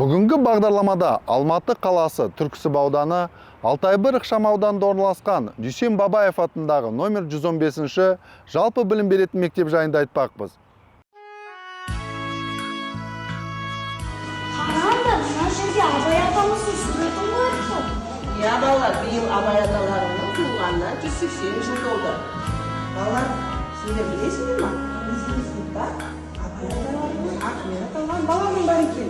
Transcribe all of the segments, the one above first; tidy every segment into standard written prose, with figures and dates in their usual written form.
Бүгінгі бағдарламада Алматы қаласы Түрксіб ауданы Алтайбыр ықшамауданында орналасқан Дүйсен Бабаев атындағы номер 115-ші жалпы білім беретін мектеп жайында айтпақпыз. Қараңдар, мына жерде Абай атамыздың суретін қойыпты. Иә, балалар, биыл Абай аталарының туылғанына 180 жыл толды. Балалар, сендер білесіңдер ме? Біздің сыныпта Абай аталарының атымен аталған баланың бар екен.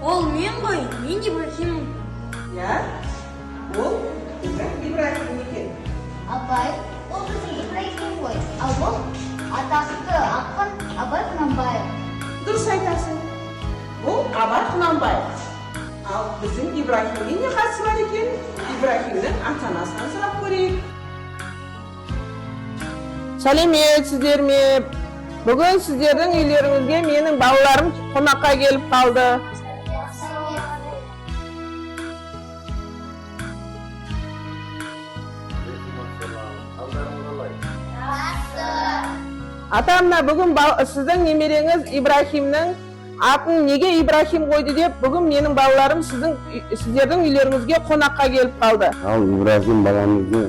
Ол мен ғой, мен Ибрахиммін. Иә, ол Ибрахим екен. Абай, ол біздің Ибрахим ғой. Ал бұл атақты ақын Абай Құнанбаев. Дұрыс айтасың. Бұл Абай Құнанбаев. Ал біздің Ибрахимге не қатысы бар екен? Ибрахимнің ата-анасынан сұрап көрейік. Сәлеметсіздер ме? Бүгін сіздердің үйлеріңізге менің балаларым қонаққа келіп қалды. Ата-ана, бүгін сіздің немереңіз Ибрахимнің атын неге Ибрахим қойды деп, бүгін менің балаларым сіздердің үйлеріңізге қонаққа келіп қалды. Ал Ибрахим баламызды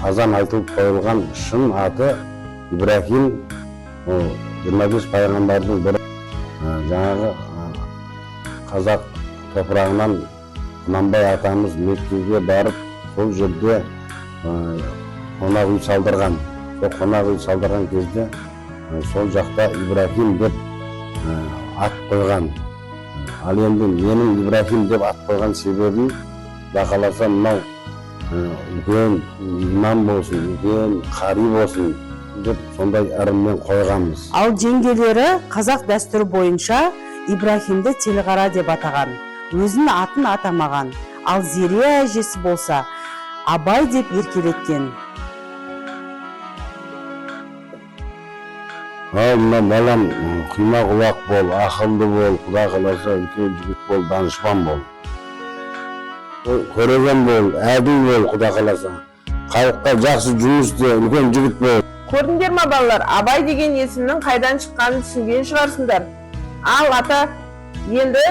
азан айтылып қойылған шын аты Ибрахим, 25 пайғамбардың бірі. Жаңағы қазақ топырағынан Құнанбай атамыз Меккеге барып, сол жерде қонақ үй салдырған. Сол қонақ үй салдырған кезде сол жақта Ибрахим деп ат қойған. Ал енді менің Ибрахим деп ат қойған себебім, бақаласа мынау үлкен имам болсын, үлкен қари болсын деп сондай ырыммен қойғанбыз. Ал жеңгелері қазақ дәстүрі бойынша Ибрахимді телғара деп атаған, өзінің атын атамаған. Ал Зере әжесі болса Абай деп еркелеткен. Ал мына балам құйма құлақ бол, ақылды бол, Құда қаласа үлкен жігіт бол, данышпан бол. Көреген бол, әділ бол, Құда қаласа. Халыққа жақсы жұмыс істе, үлкен жігіт бол. Көрдіңдер ме балалар, Абай деген есімнің қайдан шыққанын түсінген шығарсыңдар. Ал ата, енді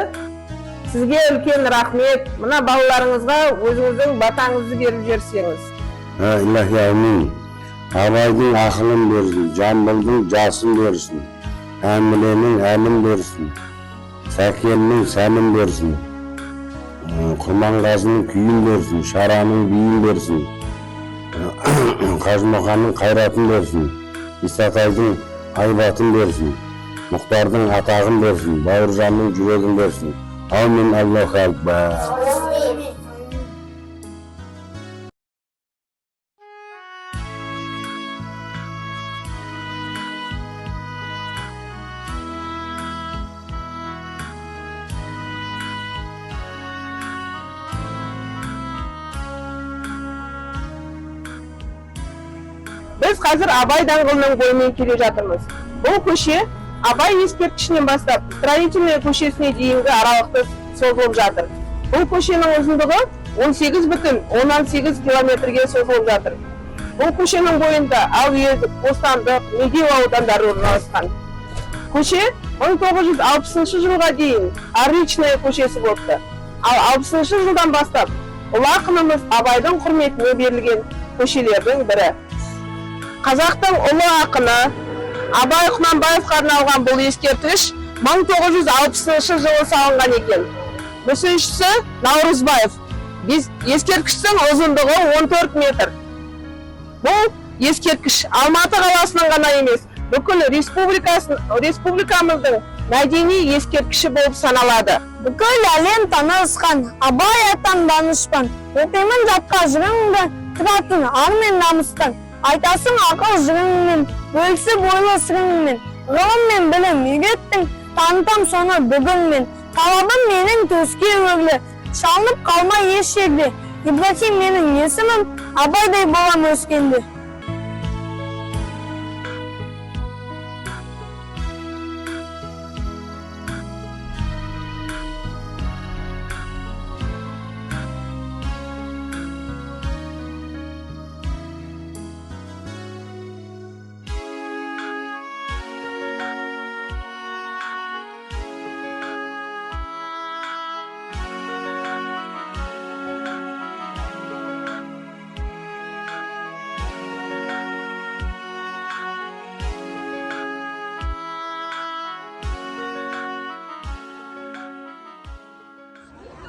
сізге үлкен рахмет. Мына балаларыңызға өзіңіздің батаңызды беріп жерсеңіз. Илахи әмин. Абайдың ақылын берсін, Жамбылдың жасын берсін, Әміленің әмін берсін, Сәкеннің сәнін берсін, Құрманғазының күйін берсін, Шараның биін берсін, Қажымұқанның қайратын берсін, Исатайдың айбатын берсін, Мұхтардың атағын берсін, Бауыржанның жүрегін берсін. Амин, Аллаху акбар. Біз қазір Абай даңғылының бойымен келе жатырмыз. Бұл көше Абай ескерткішінен бастап Строительная көшесіне дейінгі аралықты созылып жатыр. Бұл көшенің ұзындығы 18,18 километрге созылып жатыр. Бұл көшенің бойында Әуезов, Бостандық, Медеу аудандары орналасқан. Көше 1960 жылға дейін Аричная көшесі болыпты. Ал 60 жылдан бастап ұлы ақынымыз Абайдың құрметіне берілген көшелердің бірі. Қазақтың ұлы ақыны Абай Құнанбаевқа арналған бұл ескерткіш 1960 жылы салынған екен. Мүсіншісі Наурызбаев. Ескерткіштің ұзындығы 14 метр. Бұл ескерткіш Алматы қаласының ғана емес, бүкіл республикамыздың мәдени ескерткіші болып саналады. Бүкіл әлем танысқан Абай атам данышпан. Оқимын жатқа жырыңды, тұратын ар мен намыстан. Айтасың ақыл жырыңмен, бөлісіп ойлы сырыңмен. Ғылым мен білім үйреттің, танытам соны бүгінмен. Талабым менің төске өрлі, шалынып қалмай еш жерде. Ибрахим менің есімім, Абайдай болам өскенде.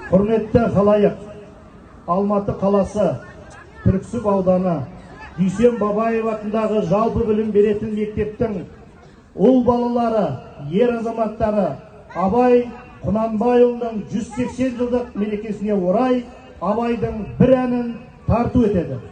Құрметті халайық, Алматы қаласы, Түрксіб ауданы, Дүйсен Бабаев атындағы жалпы білім беретін мектептің ұл балалары, ер азаматтары Абай Құнанбайұлының 180 жылдық мерекесіне орай Абайдың бір әнін тарту етеді.